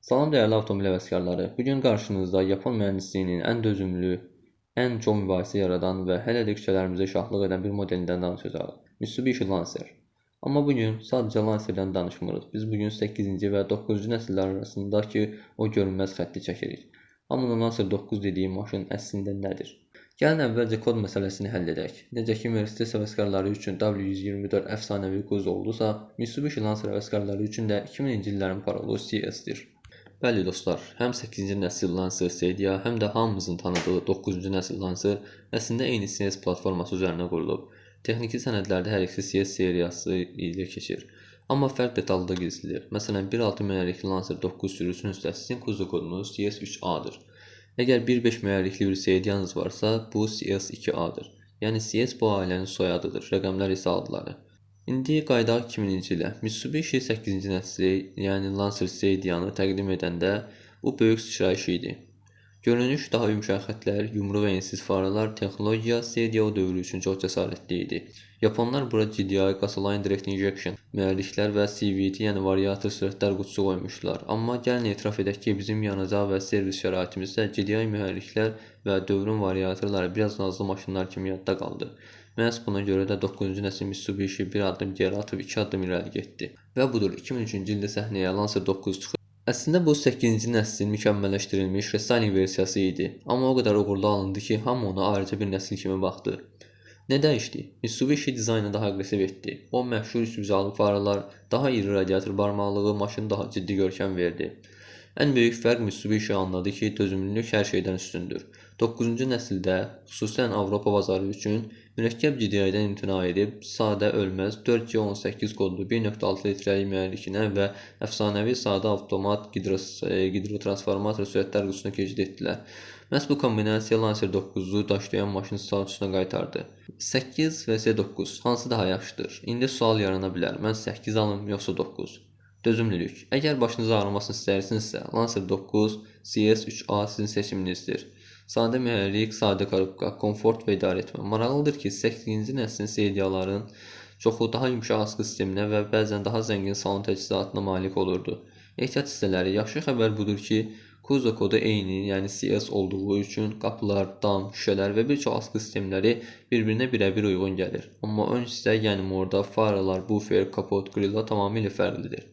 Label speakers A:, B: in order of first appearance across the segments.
A: Salam dəyərli avtomobil həvəskarları. Bu gün qarşınızda Yapon mühəndisliyinin ən dözümlü, ən çox mübahisə yaradan və hələ də küçələrimizdə şahlıq edən bir modelindən danışacağıq. Mitsubishi Lancer. Amma bu gün sadəcə Lancerdən danışmırıq. Biz bu gün 8-ci və 9-cu nəsillər arasındakı o görünməz xətti çəkirik. Hamının Lancer 9 dediyi maşın əslində nədir? Gəlin əvvəlcə kod məsələsini həll edək. Necə ki Mercedes həvəskarları üçün W124 əfsanəvi quz oldusa, Mitsubishi Lancer həvəskarları üçün də 2000-ci illərin parolu CS-dir. Bəli dostlar, həm 8-ci nəsil Lancer Sedia, həm də hamımızın tanıdığı 9-cu nəsil Lancer əslində eyni CS platforması üzərinə qurulub. Texniki sənədlərdə hər ikisi CS seriyası ilə keçir. Amma fərq detalda gizlidir. Məsələn, 1.6 mühərrikli Lancer 9 sürüsünün üstə sizin kuzu kodunuz CS3A-dır. Əgər 1.5 mühərrikli bir Sedianız varsa, bu CS2A-dır. Yəni CS bu ailənin soyadıdır, rəqəmlər isə adları. İndi qaydaq 2000-ci ilə. Mitsubishi 8-ci nəsli, yəni Lancer Sedianı təqdim edəndə bu böyük sıçrayış idi. Görünüş daha yumşaq xətlər, yumru və ensiz faralar, texnologiya Sedia o dövrü üçün çox cəsarətli idi. Yaponlar bura GDI, Gasoline Direct Injection, mühərriklər və CVT, yəni variator sürətlər qutusu qoymuşdular. Amma gəlin etiraf edək ki, bizim yanacaq və servis şəraitimizdə GDI mühərriklər və dövrün variatorları biraz nazlı maşınlar kimi yadda qaldı. Məhz buna görə də 9-cu nəsil Mitsubishi bir addım geri atıb 2 addım irəli getdi. Və budur, 2003-cü ildə səhnəyə Lancer 9 çıxır. Əslində bu 8-ci nəslin mükəmməlləşdirilmiş restyling versiyası idi. Amma o qədər uğurlu alındı ki, hamı ona ayrıca bir nəsil kimi baxdı. Nə dəyişdi? Mitsubishi dizaynı daha aqressiv etdi. O məşhur üstüzalı faralar, daha iri radiator barmaqlığı maşını daha ciddi görkəm verdi. Ən böyük fərq Mitsubishi anladı ki, dözümlülük hər şeydən üstündür. 9-cu nəsildə, xüsusən Avropa bazarı üçün mürəkkəb GDI-dən imtina edib, sadə ölməz 4G18 kodlu 1.6 litrəlik mühərrikinə və əfsanəvi sadə avtomat gidrotransformator sürətlər qutusuna keçid etdilər. Məhz bu kombinasiya Lancer 9-u daşlayan maşın statusuna qaytardı. 8 vs 9 hansı daha yaxşıdır? İndi sual yarana bilər. Mən 8 alım yoxsa 9? Dözümlülük. Əgər başınız ağrımasını istəyirsinizsə, Lancer 9 CS3A sizin seçiminizdir. Sadə mühərrik, sadə korobka, komfort və idarəetmə. Maraqlıdır ki, 8-ci nəslin Sediaların çoxu daha yumşaq askı sisteminə və bəzən daha zəngin salon təchizatına malik olurdu. Ehtiyat hissələri. Yaxşı xəbər budur ki, kuzo kodu eyni, yəni CS olduğu üçün qapılar, dam, şüşələr və bir çox askı sistemləri bir-birinə birəbir uyğun gəlir. Amma ön hissə, yəni morda, faralar, bufer, kapot, grilla tamamilə fərqlidir.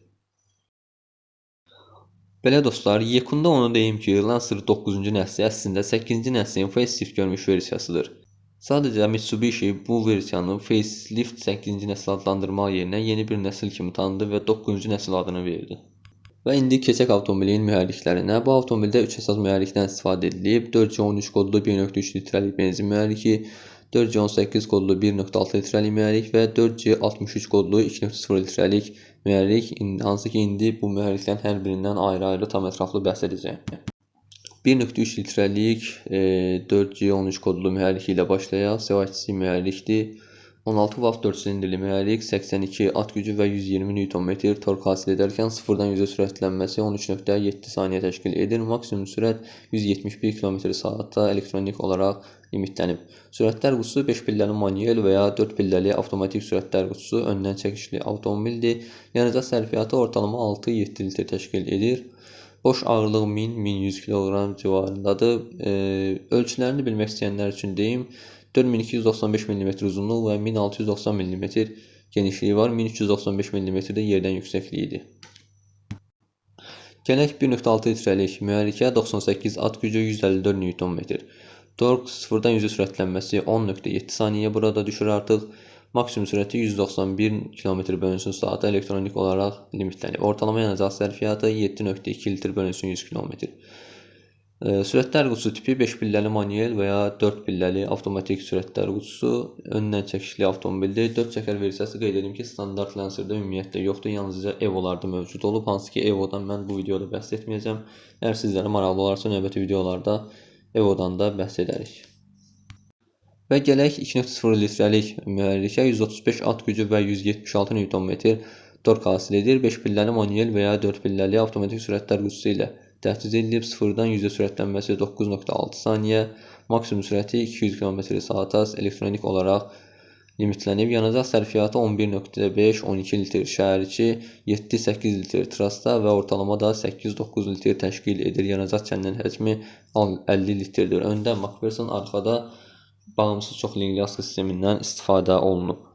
A: Belə dostlar, yekunda onu deyim ki, Lancer 9-cu nəsli əslində 8-ci nəslin facelift görmüş versiyasıdır. Sadəcə Mitsubishi bu versiyanı facelift 8-ci nəsil adlandırmaq yerinə yeni bir nəsil kimi tanıdı və 9-cu nəsil adını verdi. Və indi keçək avtomobilin mühərriklərinə. Bu avtomobildə 3 əsas mühərrikdən istifadə edilib. 4C13 kodlu 1.3 litrəlik benzin mühərriki, 4C18 kodlu 1.6 litrəlik mühərrik və 4C63 kodlu 2.0 litrəlik mühərrik, hansı ki indi bu mühərriklərin hər birindən ayrı-ayrı tam ətraflı bəhs edəcəyim. 1.3 litrəlik 4G13 kodlu mühərrik ilə başlayaq. CVT mühərrikdir. 16 volt 4 silindrli mühərrik 82 at gücü və 120 Nm tork hasil edərkən 0-dan 100-ə sürətlənməsi 13.7 saniyə təşkil edir. Maksimum sürət 171 km/saatda elektronik olaraq limitlənib. Sürətlər qutusu 5 pilləli manuel və ya 4 pilləli avtomatik sürətlər qutusu öndən çəkişli avtomobildir. Yanacaq sərfiyyatı ortalama 6-7 litr təşkil edir. Boş ağırlıq 1000-1100 kq civarındadır. Ölçülərini bilmək istəyənlər üçün deyim. 4295 mm uzunluq və 1690 mm genişliyi var. 1395 mm də yerdən yüksəkliyidir. Gələk 1.6 litrəlik mühərrikə 98 at gücü 154 Nm. Tork 0-dan 100-ə sürətlənməsi 10.7 saniyə burada düşür artıq. Maksimum sürəti 191 km/saat elektronik olaraq limitlənib. Ortalama yanacaq sərfiyyatı 7.2 litr bölünsün 100 km. Sürətlər qutusu tipi 5 pilləli manuel və ya 4 pilləli avtomatik sürətlər qutusu öndən çəkişli avtomobildir. 4 çəkər versiyası qeyd edim ki, standart Lancer'da ümumiyyətlə yoxdur, yalnızca Evo'larda mövcud olub. Hansı ki Evo'dan mən bu videoda bəhs etməyəcəm. Əgər sizlərə maraqlı olarsa növbəti videolarda Evo'dan da bəhs edərik. Və gələk 2.0 litrəlik mühərrikə 135 at gücü və 176 Nm tork hasil edir. 5 pilləli manuel və ya 4 pilləli avtomatik sürətlər qutusu ilə təchiz edilib. 0-dan 100-ə sürətlənməsi 9.6 saniyə, maksimum sürəti 200 km/saat elektronik olaraq limitlənib. Yanacaq sərfiyyatı 11.5-12 litr, şəhərçi 7-8 litr, trasta və ortalama da 8-9 litr təşkil edir. Yanacaq çəninin həcmi 50 litrdir. Öndə MacPherson, arxada bağımsız çoxlinkli sistemindən istifadə olunub.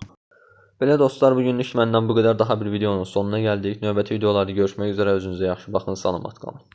A: Belə dostlar, bugünlük məndən bu qədər. Daha bir videonun sonuna gəldik. Növbəti videolarda görüşmək üzrə, özünüzə yaxşı baxın, salamat qalın.